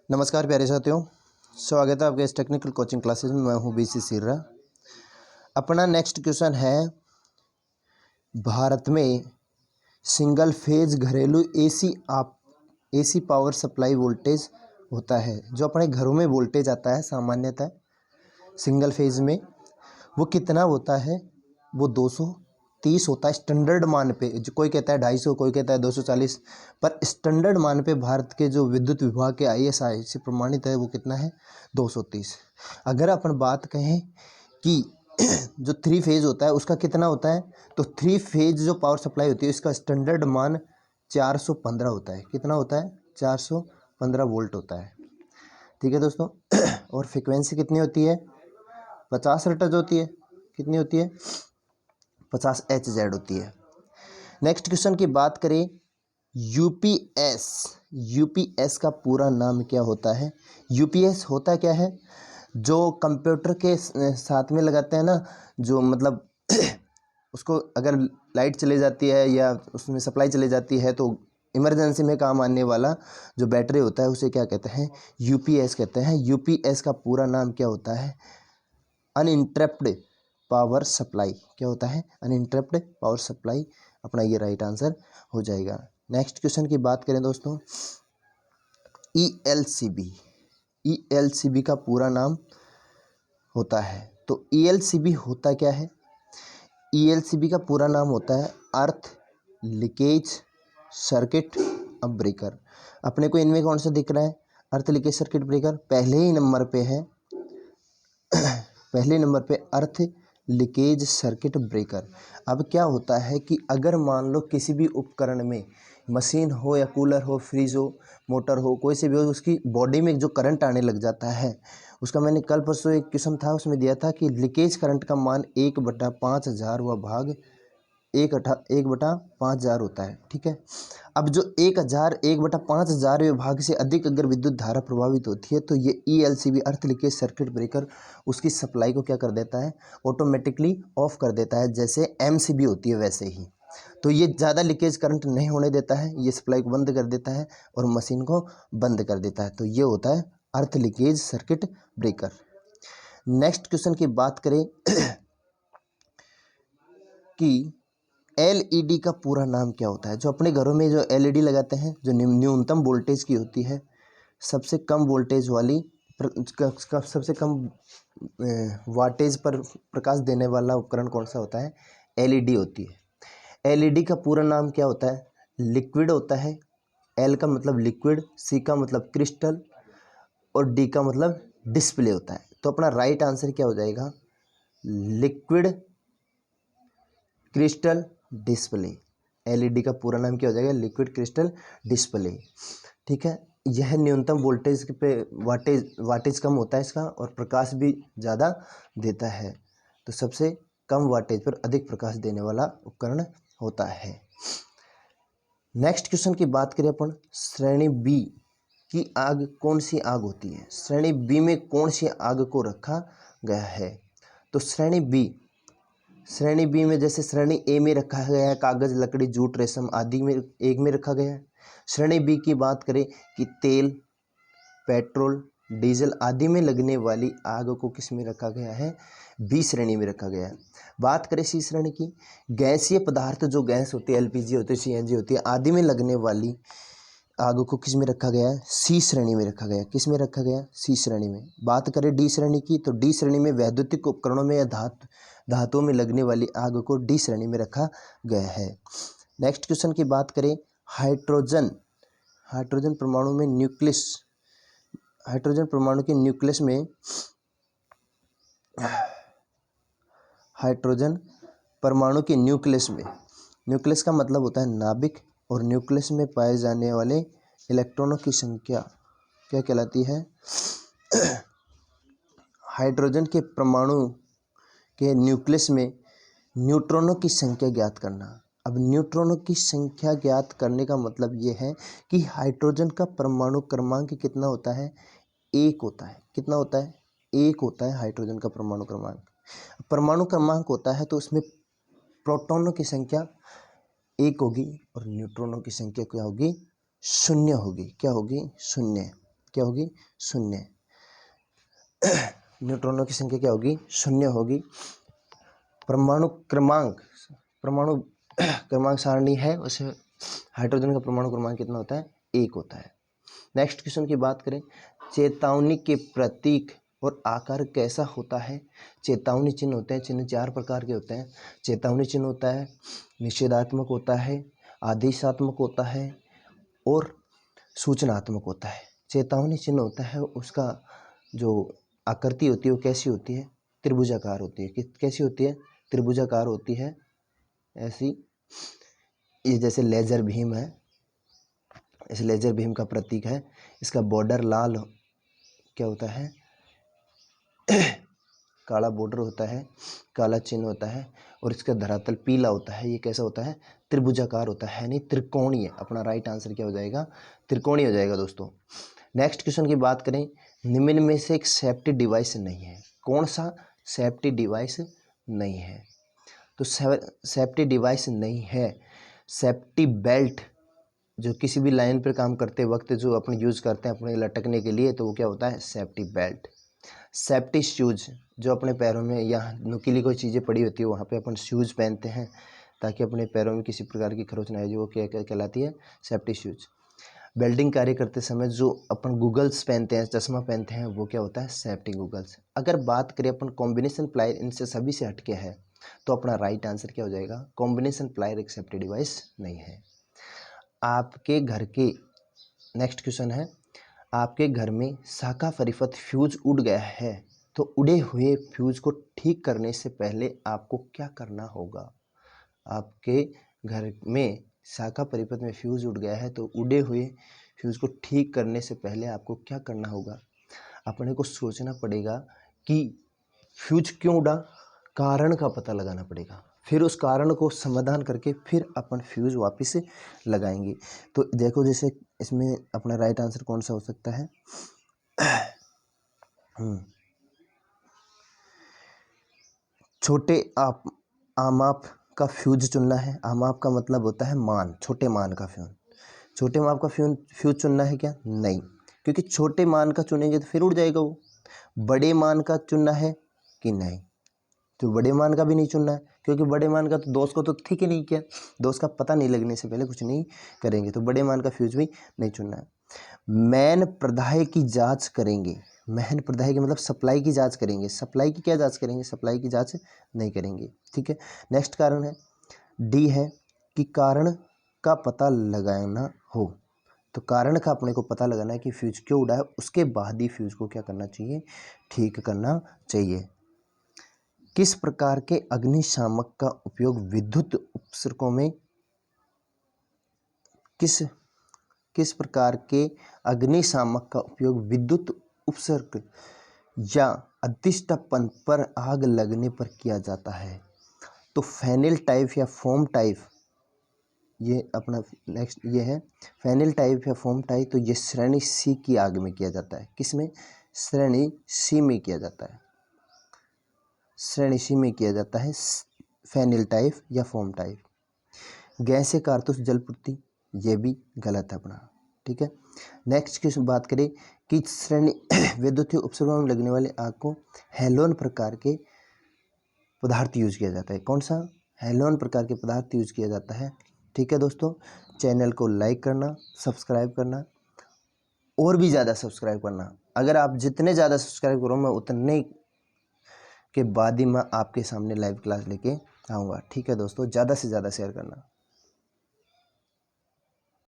नमस्कार प्यारे साथियों, स्वागत है आपके इस टेक्निकल कोचिंग क्लासेस में। मैं हूं बीसी सिर्रा। अपना नेक्स्ट क्वेश्चन है, भारत में सिंगल फेज घरेलू एसी पावर सप्लाई वोल्टेज होता है। जो अपने घरों में वोल्टेज आता है सामान्यतः सिंगल फेज में, वो कितना होता है? वो 230 होता है स्टैंडर्ड मान पे। जो कोई कहता है 250, कोई कहता है 240, पर स्टैंडर्ड मान पे भारत के जो विद्युत विभाग के ISI से प्रमाणित है वो कितना है? 230। अगर अपन बात कहें कि जो 3 फेज होता है उसका कितना होता है, तो 3 फेज जो पावर सप्लाई होती है इसका स्टैंडर्ड मान 415 होता है। कितना होता है? 415 वोल्ट होता है। ठीक है दोस्तों। और फ्रिक्वेंसी कितनी होती है? 50 हर्ट्ज होती है। कितनी होती है? 50 Hz होती है। नेक्स्ट क्वेश्चन की बात करें, यूपीएस का पूरा नाम क्या होता है? यूपीएस होता क्या है? जो कंप्यूटर के साथ में लगाते हैं ना, जो मतलब उसको अगर लाइट चली जाती है या उसमें सप्लाई चली जाती है तो इमरजेंसी में काम आने वाला जो बैटरी होता है उसे क्या कहते हैं? यूपीएस कहते हैं। यूपीएस का पूरा नाम क्या होता है? Uninterrupted power supply. क्या होता है? Uninterrupted power supply. अपना ये राइट आंसर हो जाएगा। नेक्स्ट क्वेश्चन की बात करें दोस्तों, ईएलसीबी। ईएलसीबी का पूरा नाम होता है, तो ईएलसीबी होता क्या है? ईएलसीबी का पूरा नाम होता है अर्थ लीकेज सर्किट ब्रेकर। अपने को इनमें कौन सा दिख रहा है? अर्थ लीकेज सर्किट ब्रेकर पहले ही नंबर पे है। पहले नंबर पे अर्थ लीकेज सर्किट ब्रेकर। अब क्या होता है कि अगर मान लो किसी भी उपकरण में, मशीन हो या कूलर हो, फ्रिज हो, मोटर हो, कोई से भी हो, उसकी बॉडी में जो करंट आने लग जाता है, उसका मैंने कल परसों एक क्वेश्चन था उसमें दिया था कि लीकेज करंट का मान 1/5000 व भाग 1/5000 होता है। ठीक है। अब जो 1/5000 विभाग से अधिक अगर विद्युत धारा प्रभावित होती है तो ये ईएलसीबी अर्थ लीकेज सर्किट ब्रेकर उसकी सप्लाई को क्या कर देता है? ऑटोमेटिकली ऑफ कर देता है। जैसे एमसीबी होती है वैसे ही। तो ये ज़्यादा लीकेज करंट नहीं होने देता है, ये सप्लाई को बंद कर देता है और मशीन को बंद कर देता है। तो ये होता है अर्थ leakage circuit breaker. Next question की बात करें कि एलईडी का पूरा नाम क्या होता है? जो अपने घरों में जो एलईडी लगाते हैं, जो न्यूनतम वोल्टेज की होती है, सबसे कम वोल्टेज वाली सबसे कम वाटेज पर प्रकाश देने वाला उपकरण कौन सा होता है? एलईडी होती है। एलईडी का पूरा नाम क्या होता है? लिक्विड होता है। एल का मतलब लिक्विड, सी का मतलब क्रिस्टल और डी का मतलब डिस्प्ले होता है। तो अपना राइट आंसर क्या हो जाएगा? Liquid crystal display. एलईडी का पूरा नाम क्या हो जाएगा? Liquid crystal display. ठीक है। यह न्यूनतम वोल्टेज पे वाटेज कम होता है इसका और प्रकाश भी ज़्यादा देता है। तो सबसे कम वाटेज पर अधिक प्रकाश देने वाला उपकरण होता है। नेक्स्ट क्वेश्चन की बात करें अपन, श्रेणी बी की आग कौन सी आग होती है? श्रेणी बी में कौन सी आग को रखा गया है? तो श्रेणी बी में जैसे श्रेणी ए में रखा गया है कागज, लकड़ी, जूट, रेशम आदि में एक में रखा गया है। श्रेणी बी की बात करें कि तेल, पेट्रोल, डीजल आदि में लगने वाली आग को किस में रखा गया है? बी श्रेणी में रखा गया है। बात करें सी श्रेणी की, गैसीय पदार्थ जो गैस होती है, एलपीजी होती है, सीएनजी होती है आदि में लगने वाली आग को किस में रखा गया है? सी श्रेणी में रखा गया है। किस में रखा गया है? सी श्रेणी में। बात करें डी श्रेणी की, तो डी श्रेणी में वैद्युतिक उपकरणों में या धातुओं में लगने वाली आग को डी श्रेणी में रखा गया है। नेक्स्ट क्वेश्चन की बात करें, हाइड्रोजन परमाणु में न्यूक्लियस, हाइड्रोजन परमाणु के न्यूक्लियस में, हाइड्रोजन परमाणु के न्यूक्लियस में, न्यूक्लियस का मतलब होता है नाभिक, और न्यूक्लियस में पाए जाने वाले इलेक्ट्रॉनों की संख्या क्या कहलाती है? हाइड्रोजन के परमाणु के न्यूक्लियस में न्यूट्रॉनों की संख्या ज्ञात करना। अब न्यूट्रॉनों की संख्या ज्ञात करने का मतलब ये है कि हाइड्रोजन का परमाणु क्रमांक कितना होता है? 1 होता है। कितना होता है? 1 होता है हाइड्रोजन का परमाणु क्रमांक। परमाणु क्रमांक होता है तो उसमें प्रोटॉनों की संख्या 1 होगी और न्यूट्रॉनों की संख्या क्या होगी? 0 होगी। क्या होगी? 0। क्या होगी, शून्य। न्यूट्रॉनों की संख्या क्या होगी, शून्य होगी। परमाणु क्रमांक सारणी है, उसे हाइड्रोजन का परमाणु क्रमांक कितना होता है, 1 होता है। नेक्स्ट क्वेश्चन की बात करें, चेतावनी के प्रतीक और आकार कैसा होता है। चेतावनी चिन्ह होते हैं, चिन्ह 4 प्रकार के होते हैं। चेतावनी चिन्ह होता है, निषेधात्मक होता है, आदेशात्मक होता है और सूचनात्मक होता है। चेतावनी चिन्ह होता है, उसका जो आकृति होती है वो कैसी होती है, त्रिभुजाकार होती है। कैसी होती है, त्रिभुजाकार होती है ऐसी। ये जैसे लेजर बीम है, इस लेजर बीम का प्रतीक है। इसका बॉर्डर लाल क्या होता है, काला बॉर्डर होता है, काला चिन्ह होता है और इसका धरातल पीला होता है। ये कैसा होता है, त्रिभुजाकार होता है, यानी त्रिकोणीय। अपना राइट आंसर क्या हो जाएगा, त्रिकोणीय हो जाएगा दोस्तों। नेक्स्ट क्वेश्चन की बात करें, निम्न में से एक सेफ्टी डिवाइस नहीं है। कौन सा सेफ्टी डिवाइस नहीं है, तो सेफ्टी डिवाइस नहीं है सेफ्टी बेल्ट, जो किसी भी लाइन पर काम करते वक्त जो अपन यूज़ करते हैं अपने लटकने के लिए, तो वो क्या होता है, सेफ्टी बेल्ट। सेफ्टी शूज़, जो अपने पैरों में या नुकीली कोई चीज़ें पड़ी होती है वहाँ पे अपन शूज़ पहनते हैं ताकि अपने पैरों में किसी प्रकार की खरोच ना आए, जो वो क्या कहलाती है, सेफ्टी शूज़। वेल्डिंग कार्य करते समय जो अपन गूगल्स पहनते हैं, चश्मा पहनते हैं, वो क्या होता है, सेफ्टी गूगल्स। अगर बात करें अपन कॉम्बिनेशन प्लायर, इनसे सभी से हटके है, तो अपना राइट आंसर क्या हो जाएगा, कॉम्बिनेशन प्लायर एक सेफ्टी डिवाइस नहीं है। आपके घर के, नेक्स्ट क्वेश्चन है, आपके घर में शाखा परिपथ फ्यूज उड़ गया है, तो उड़े हुए फ्यूज को ठीक करने से पहले आपको क्या करना होगा। आपके घर में शाखा परिपथ में फ्यूज उड़ गया है, तो उड़े हुए फ्यूज को ठीक करने से पहले आपको क्या करना होगा। अपने को सोचना पड़ेगा कि फ्यूज क्यों उड़ा, कारण का पता लगाना पड़ेगा, फिर उस कारण को समाधान करके फिर अपन फ्यूज वापस लगाएंगे। तो देखो, जैसे इसमें अपना राइट आंसर कौन सा हो सकता है, छोटे आमाप का फ्यूज चुनना है। आमाप का मतलब होता है मान, छोटे मान का फ्यूज। छोटे माप का फ्यूज चुनना है क्या, नहीं, क्योंकि छोटे मान का चुनेंगे तो फिर उड़ जाएगा वो। बड़े मान का चुनना है कि नहीं, तो बड़े मान का भी नहीं चुनना है, क्योंकि बड़े मान का तो दोस्त को तो ठीक ही नहीं किया, दोस्त का पता नहीं लगने से पहले कुछ नहीं करेंगे, तो बड़े मान का फ्यूज भी नहीं चुनना है। मैन प्रदाय की जांच करेंगे। मैन प्रदाय की मतलब सप्लाई की जांच करेंगे, सप्लाई की क्या जांच करेंगे, सप्लाई की जांच नहीं करेंगे, ठीक है। नेक्स्ट कारण है, डी है कि कारण का पता लगाना हो, तो कारण का अपने को पता लगाना है कि फ्यूज क्यों उड़ा है, उसके बाद ही फ्यूज को क्या करना चाहिए, ठीक करना चाहिए। किस प्रकार के अग्निशामक का उपयोग विद्युत उपसर्गों में, किस प्रकार के अग्निशामक का उपयोग विद्युत उपसर्ग या अधिष्ठापन पर आग लगने पर किया जाता है। तो फेनिल टाइप या फोम टाइप, ये अपना नेक्स्ट ये है फेनिल टाइप या फोम टाइप, तो ये श्रेणी सी की आग में किया जाता है। किसमें, श्रेणी सी में किया जाता है, श्रेणी सी में किया जाता है फेनिल टाइप या फोम टाइप। गैसीय कारतूस जलपूर्ति, ये भी गलत है अपना, ठीक है। नेक्स्ट की बात करें कि श्रेणी विद्युतीय उपसर्गों में लगने वाले आग को हेलोन प्रकार के पदार्थ यूज किया जाता है। कौन सा, हेलोन प्रकार के पदार्थ यूज किया जाता है, ठीक है दोस्तों। चैनल को लाइक करना, सब्सक्राइब करना, और भी ज़्यादा सब्सक्राइब करना। अगर आप जितने ज़्यादा सब्सक्राइब करो, मैं उतने के बाद ही मैं आपके सामने लाइव क्लास लेके आऊँगा, ठीक है दोस्तों। ज़्यादा से ज़्यादा शेयर करना।